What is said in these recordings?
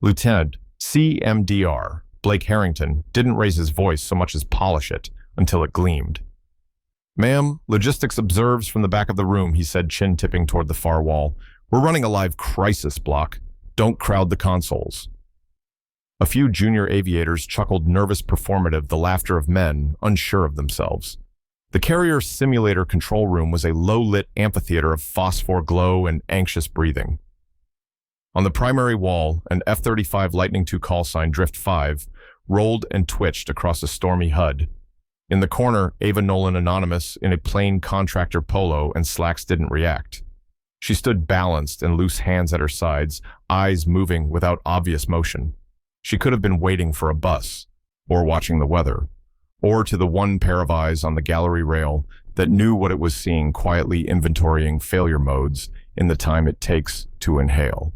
Lieutenant, CMDR, Blake Harrington, didn't raise his voice so much as polish it until it gleamed. "Ma'am, logistics observes from the back of the room," he said, chin tipping toward the far wall. "We're running a live crisis block. Don't crowd the consoles." A few junior aviators chuckled nervous performative, the laughter of men unsure of themselves. The carrier simulator control room was a low-lit amphitheater of phosphor glow and anxious breathing. On the primary wall, an F-35 Lightning II call sign Drift 5 rolled and twitched across a stormy HUD. In the corner, Ava Nolan Anonymous in a plain contractor polo and slacks didn't react. She stood balanced and loose hands at her sides, eyes moving without obvious motion. She could have been waiting for a bus, or watching the weather, or to the one pair of eyes on the gallery rail that knew what it was seeing, quietly inventorying failure modes in the time it takes to inhale.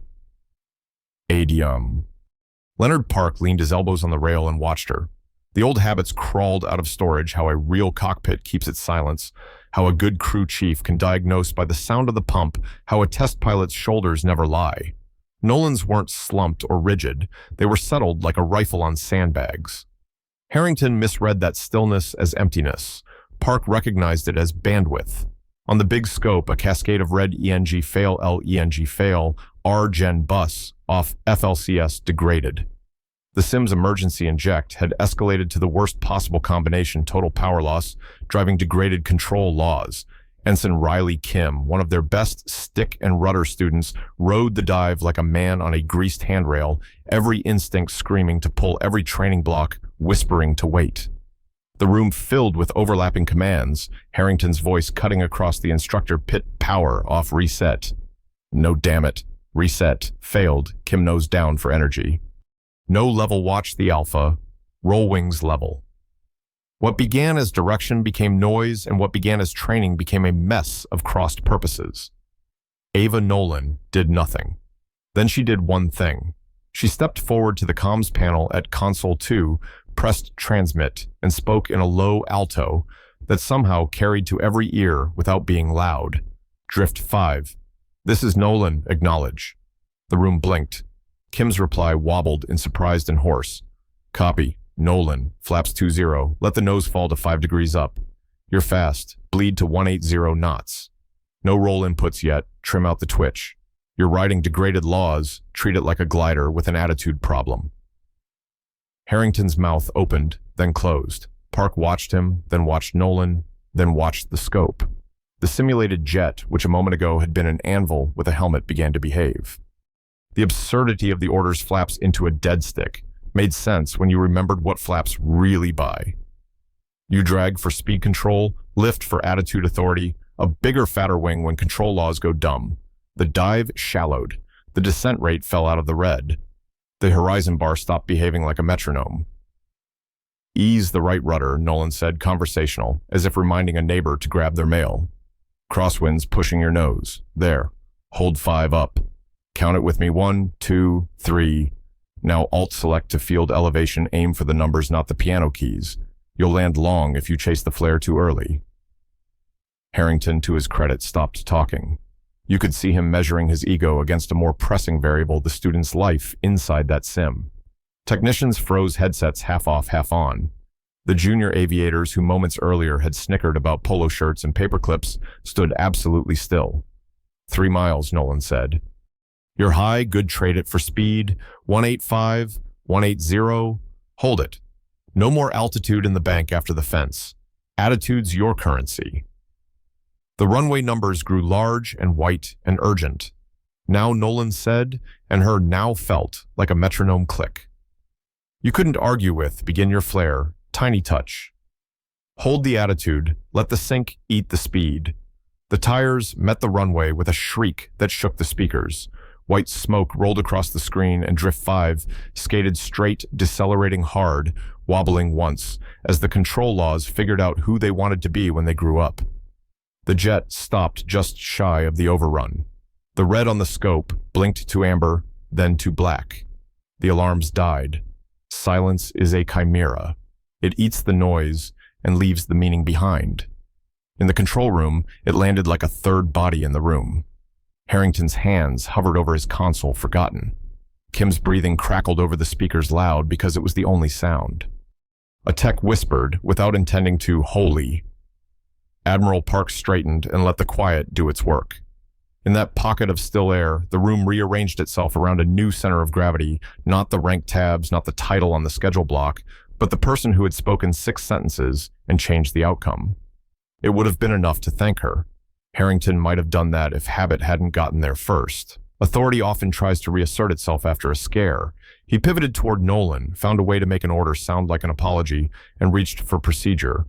Adium. Leonard Park leaned his elbows on the rail and watched her. The old habits crawled out of storage, how a real cockpit keeps its silence, how a good crew chief can diagnose by the sound of the pump, how a test pilot's shoulders never lie. Nolan's weren't slumped or rigid, they were settled like a rifle on sandbags. Harrington misread that stillness as emptiness. Park recognized it as bandwidth. On the big scope, a cascade of red ENG fail, LENG fail, R-Gen bus off FLCS degraded. The Sim's emergency inject had escalated to the worst possible combination, total power loss, driving degraded control laws. Ensign Riley Kim, one of their best stick and rudder students, rode the dive like a man on a greased handrail, every instinct screaming to pull every training block, whispering to wait. The room filled with overlapping commands, Harrington's voice cutting across the instructor pit power off reset. No, damn it. Reset. Failed. Kim nose down for energy. No level watch the Alpha. Roll wings level. What began as direction became noise, and what began as training became a mess of crossed purposes. Ava Nolan did nothing. Then she did one thing. She stepped forward to the comms panel at Console 2, pressed transmit, and spoke in a low alto that somehow carried to every ear without being loud. Drift 5. This is Nolan, acknowledge. The room blinked. Kim's reply wobbled in surprised and hoarse. Copy. Nolan, flaps 20, let the nose fall to 5 degrees up. You're fast, bleed to 180 knots. No roll inputs yet, trim out the twitch. You're riding degraded laws, treat it like a glider with an attitude problem. Harrington's mouth opened, then closed. Park watched him, then watched Nolan, then watched the scope. The simulated jet, which a moment ago had been an anvil with a helmet, began to behave. The absurdity of the order's flaps into a dead stick made sense when you remembered what flaps really buy. You drag for speed control, lift for attitude authority, a bigger, fatter wing when control laws go dumb. The dive shallowed. The descent rate fell out of the red. The horizon bar stopped behaving like a metronome. Ease the right rudder, Nolan said, conversational, as if reminding a neighbor to grab their mail. Crosswinds pushing your nose. There. Hold 5 up. Count it with me. 1, 2, 3. Now Alt-select to field elevation, aim for the numbers, not the piano keys. You'll land long if you chase the flare too early. Harrington, to his credit, stopped talking. You could see him measuring his ego against a more pressing variable, the student's life inside that sim. Technicians froze headsets half off, half on. The junior aviators who moments earlier had snickered about polo shirts and paperclips stood absolutely still. 3 miles, Nolan said. You're high, good, trade it for speed. 185, 180, hold it. No more altitude in the bank after the fence. Attitude's your currency. The runway numbers grew large and white and urgent. Now, Nolan said, and her now felt like a metronome click. You couldn't argue with, begin your flare, tiny touch. Hold the attitude, let the sink eat the speed. The tires met the runway with a shriek that shook the speakers. White smoke rolled across the screen, and Drift 5 skated straight, decelerating hard, wobbling once, as the control laws figured out who they wanted to be when they grew up. The jet stopped just shy of the overrun. The red on the scope blinked to amber, then to black. The alarms died. Silence is a chimera. It eats the noise and leaves the meaning behind. In the control room, it landed like a third body in the room. Harrington's hands hovered over his console, forgotten. Kim's breathing crackled over the speakers loud because it was the only sound. A tech whispered, without intending to, "Holy." Admiral Park straightened and let the quiet do its work. In that pocket of still air, the room rearranged itself around a new center of gravity, not the rank tabs, not the title on the schedule block, but the person who had spoken 6 sentences and changed the outcome. It would have been enough to thank her. Harrington might have done that if habit hadn't gotten there first. Authority often tries to reassert itself after a scare. He pivoted toward Nolan, found a way to make an order sound like an apology, and reached for procedure.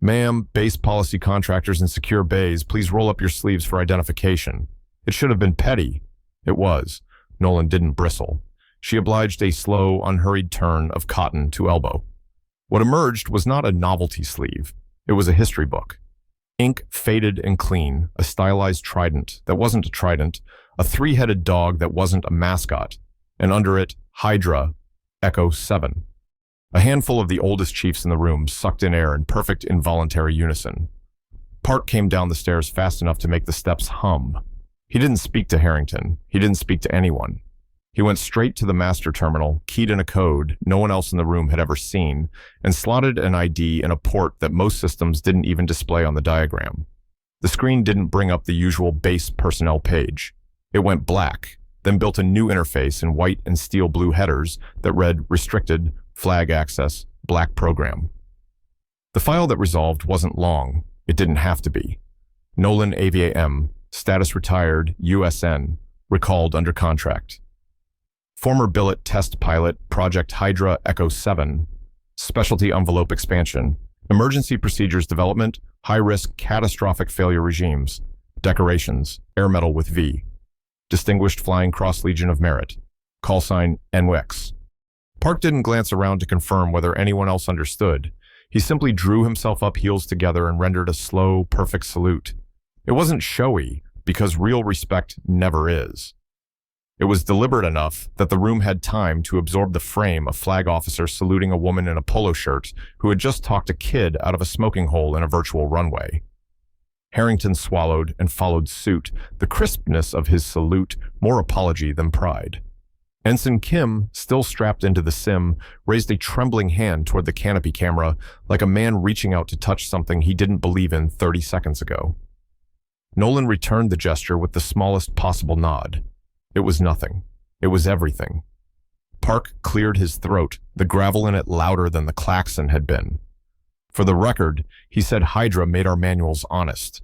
"Ma'am, base policy contractors in secure bays, please roll up your sleeves for identification." It should have been petty. It was. Nolan didn't bristle. She obliged a slow, unhurried turn of cotton to elbow. What emerged was not a novelty sleeve. It was a history book. Ink faded and clean, a stylized trident that wasn't a trident, a 3-headed dog that wasn't a mascot, and under it, Hydra, Echo 7. A handful of the oldest chiefs in the room sucked in air in perfect involuntary unison. Park came down the stairs fast enough to make the steps hum. He didn't speak to Harrington. He didn't speak to anyone. He went straight to the master terminal, keyed in a code no one else in the room had ever seen, and slotted an ID in a port that most systems didn't even display on the diagram. The screen didn't bring up the usual base personnel page. It went black, then built a new interface in white and steel blue headers that read restricted, flag access, black program. The file that resolved wasn't long. It didn't have to be. Nolan AVAM, status retired, USN, recalled under contract. Former billet test pilot, Project Hydra Echo 7, specialty envelope expansion, emergency procedures development, high-risk catastrophic failure regimes, decorations, air medal with V, Distinguished Flying Cross Legion of Merit, call sign NWEX. Park didn't glance around to confirm whether anyone else understood. He simply drew himself up heels together and rendered a slow, perfect salute. It wasn't showy, because real respect never is. It was deliberate enough that the room had time to absorb the frame of flag officer saluting a woman in a polo shirt who had just talked a kid out of a smoking hole in a virtual runway. Harrington swallowed and followed suit, the crispness of his salute more apology than pride. Ensign Kim, still strapped into the sim, raised a trembling hand toward the canopy camera like a man reaching out to touch something he didn't believe in 30 seconds ago. Nolan returned the gesture with the smallest possible nod. It was nothing. It was everything. Park cleared his throat, the gravel in it louder than the klaxon had been. For the record, he said Hydra made our manuals honest.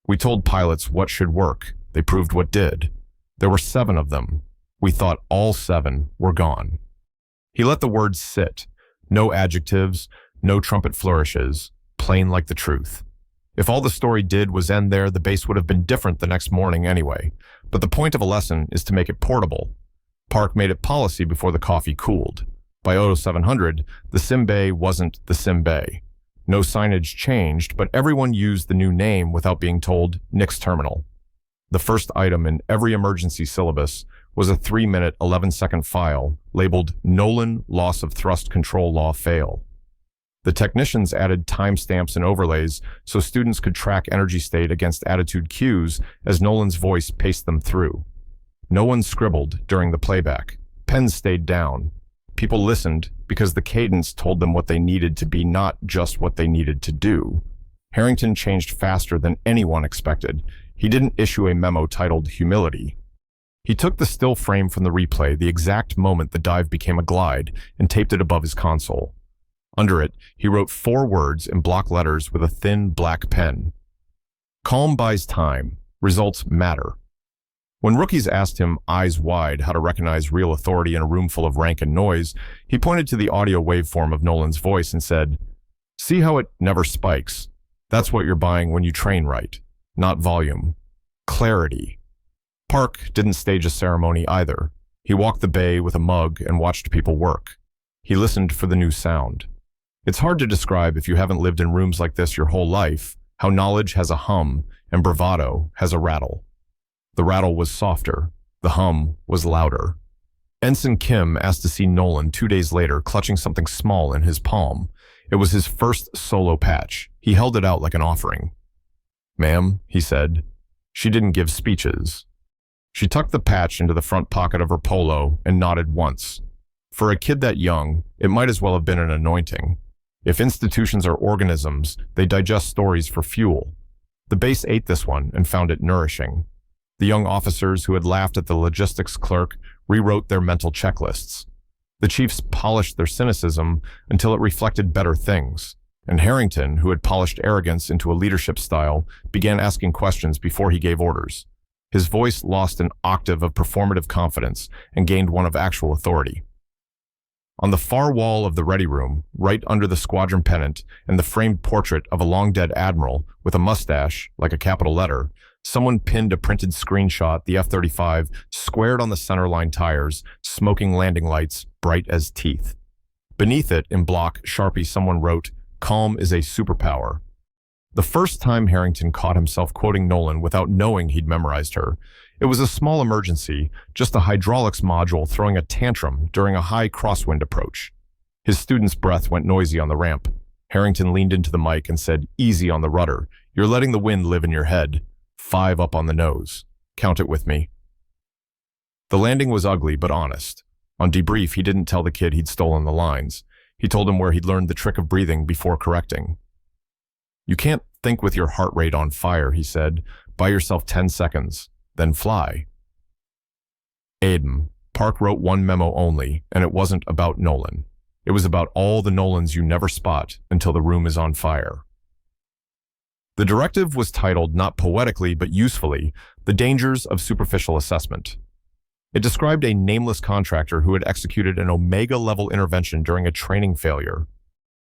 We told pilots what should work. They proved what did. There were 7 of them. We thought all 7 were gone. He let the words sit. No adjectives, no trumpet flourishes, plain like the truth. If all the story did was end there, the base would have been different the next morning anyway. But the point of a lesson is to make it portable. Park made it policy before the coffee cooled. By 0700, the sim bay wasn't the sim bay. No signage changed, but everyone used the new name without being told Nix Terminal. The first item in every emergency syllabus was a 3-minute, 11-second file labeled Nolan Loss of Thrust Control Law Fail. The technicians added timestamps and overlays so students could track energy state against attitude cues as Nolan's voice paced them through. No one scribbled during the playback. Pens stayed down. People listened because the cadence told them what they needed to be, not just what they needed to do. Harrington changed faster than anyone expected. He didn't issue a memo titled Humility. He took the still frame from the replay the exact moment the dive became a glide and taped it above his console. Under it, he wrote 4 words in block letters with a thin black pen. Calm buys time. Results matter. When rookies asked him, eyes wide, how to recognize real authority in a room full of rank and noise, he pointed to the audio waveform of Nolan's voice and said, "See how it never spikes? That's what you're buying when you train right. Not volume. Clarity." Park didn't stage a ceremony either. He walked the bay with a mug and watched people work. He listened for the new sound. It's hard to describe if you haven't lived in rooms like this your whole life, how knowledge has a hum and bravado has a rattle. The rattle was softer. The hum was louder. Ensign Kim asked to see Nolan 2 days later, clutching something small in his palm. It was his first solo patch. He held it out like an offering. "Ma'am," he said. She didn't give speeches. She tucked the patch into the front pocket of her polo and nodded once. For a kid that young, it might as well have been an anointing. If institutions are organisms, they digest stories for fuel. The base ate this one and found it nourishing. The young officers who had laughed at the logistics clerk rewrote their mental checklists. The chiefs polished their cynicism until it reflected better things. And Harrington, who had polished arrogance into a leadership style, began asking questions before he gave orders. His voice lost an octave of performative confidence and gained one of actual authority. On the far wall of the ready room, right under the squadron pennant and the framed portrait of a long-dead admiral with a mustache, like a capital letter, someone pinned a printed screenshot, the F-35, squared on the centerline tires, smoking landing lights, bright as teeth. Beneath it, in block Sharpie, someone wrote, "Calm is a superpower." The first time Harrington caught himself quoting Nolan without knowing he'd memorized her, it was a small emergency, just a hydraulics module throwing a tantrum during a high crosswind approach. His student's breath went noisy on the ramp. Harrington leaned into the mic and said, "Easy on the rudder. You're letting the wind live in your head. 5 up on the nose. Count it with me." The landing was ugly but honest. On debrief, he didn't tell the kid he'd stolen the lines. He told him where he'd learned the trick of breathing before correcting. "You can't think with your heart rate on fire," he said. "Buy yourself 10 seconds, then fly." Aiden. Park wrote one memo only, and it wasn't about Nolan. It was about all the Nolans you never spot until the room is on fire. The directive was titled, not poetically but usefully, "The Dangers of Superficial Assessment." It described a nameless contractor who had executed an Omega-level intervention during a training failure.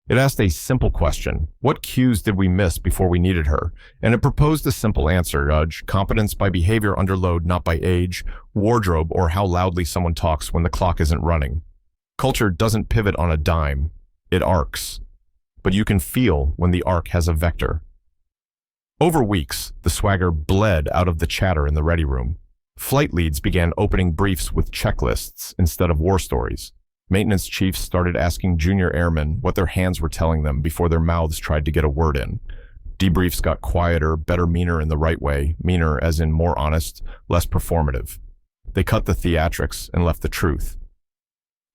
It asked a simple question: what cues did we miss before we needed her? And it proposed a simple answer: competence by behavior under load, not by age, wardrobe, or how loudly someone talks when the clock isn't running. Culture doesn't pivot on a dime, it arcs. But you can feel when the arc has a vector. Over weeks, the swagger bled out of the chatter in the ready room. Flight leads began opening briefs with checklists instead of war stories. Maintenance chiefs started asking junior airmen what their hands were telling them before their mouths tried to get a word in. Debriefs got quieter, better, meaner in the right way, meaner as in more honest, less performative. They cut the theatrics and left the truth.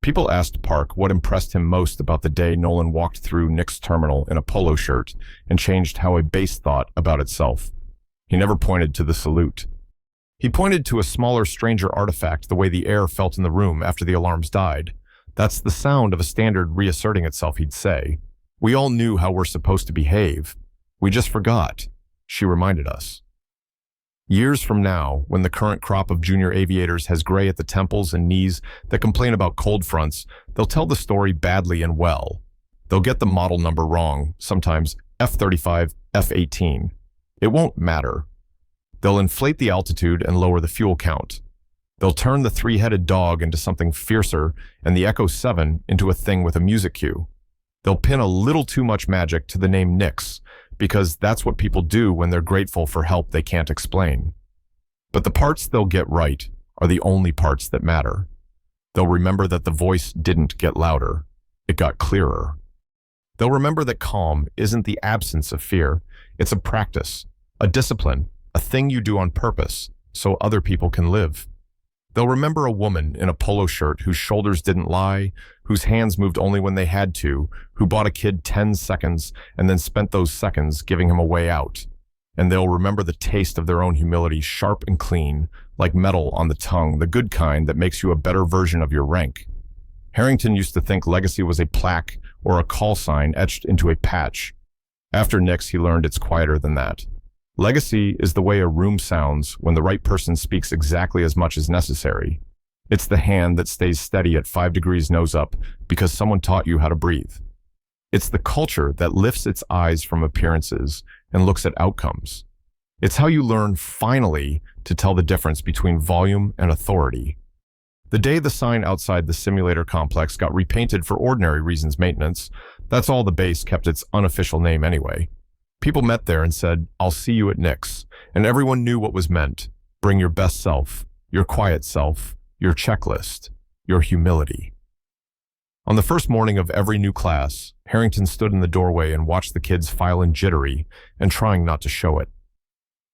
People asked Park what impressed him most about the day Nolan walked through Nick's terminal in a polo shirt and changed how a base thought about itself. He never pointed to the salute. He pointed to a smaller stranger artifact, the way the air felt in the room after the alarms died. "That's the sound of a standard reasserting itself," he'd say. "We all knew how we're supposed to behave. We just forgot," she reminded us. Years from now, when the current crop of junior aviators has gray at the temples and knees that complain about cold fronts, they'll tell the story badly and well. They'll get the model number wrong, sometimes F-35, F-18. It won't matter. They'll inflate the altitude and lower the fuel count. They'll turn the three-headed dog into something fiercer and the Echo 7 into a thing with a music cue. They'll pin a little too much magic to the name Nix, because that's what people do when they're grateful for help they can't explain. But the parts they'll get right are the only parts that matter. They'll remember that the voice didn't get louder, it got clearer. They'll remember that calm isn't the absence of fear, it's a practice, a discipline, a thing you do on purpose so other people can live. They'll remember a woman in a polo shirt whose shoulders didn't lie, whose hands moved only when they had to, who bought a kid 10 seconds and then spent those seconds giving him a way out. And they'll remember the taste of their own humility, sharp and clean, like metal on the tongue, the good kind that makes you a better version of your rank. Harrington used to think legacy was a plaque or a call sign etched into a patch. After Nix, he learned it's quieter than that. Legacy is the way a room sounds when the right person speaks exactly as much as necessary. It's the hand that stays steady at 5 degrees nose up because someone taught you how to breathe. It's the culture that lifts its eyes from appearances and looks at outcomes. It's how you learn, finally, to tell the difference between volume and authority. The day the sign outside the simulator complex got repainted for ordinary reasons maintenance, that's all the base kept its unofficial name anyway. People met there and said, "I'll see you at Nix," and everyone knew what was meant. Bring your best self, your quiet self, your checklist, your humility. On the first morning of every new class, Harrington stood in the doorway and watched the kids file in jittery and trying not to show it.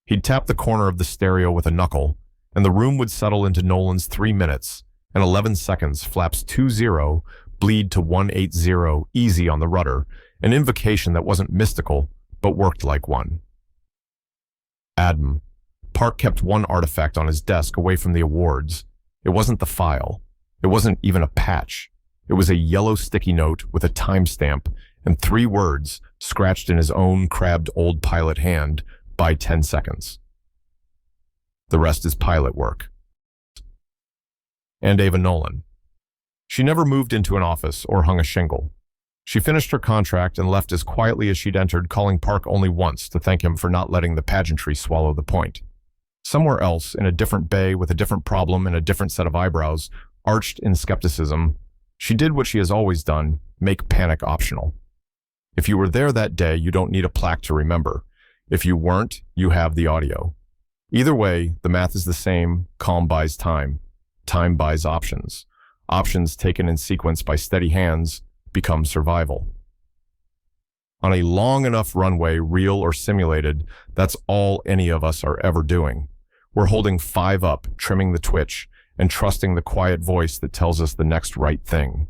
He'd tap the corner of the stereo with a knuckle, and the room would settle into Nolan's 3 minutes and 11 seconds, flaps 20, bleed to 180, easy on the rudder, an invocation that wasn't mystical, but worked like one. Adam. Park kept one artifact on his desk away from the awards. It wasn't the file. It wasn't even a patch. It was a yellow sticky note with a timestamp and 3 words scratched in his own crabbed old pilot hand, by 10 seconds. The rest is pilot work. And Ava Nolan. She never moved into an office or hung a shingle. She finished her contract and left as quietly as she'd entered, calling Park only once to thank him for not letting the pageantry swallow the point. Somewhere else, in a different bay with a different problem and a different set of eyebrows, arched in skepticism, she did what she has always done, make panic optional. If you were there that day, you don't need a plaque to remember. If you weren't, you have the audio. Either way, the math is the same. Calm buys time. Time buys options. Options taken in sequence by steady hands become survival. On a long enough runway, real or simulated, that's all any of us are ever doing. We're holding 5 up, trimming the twitch, and trusting the quiet voice that tells us the next right thing.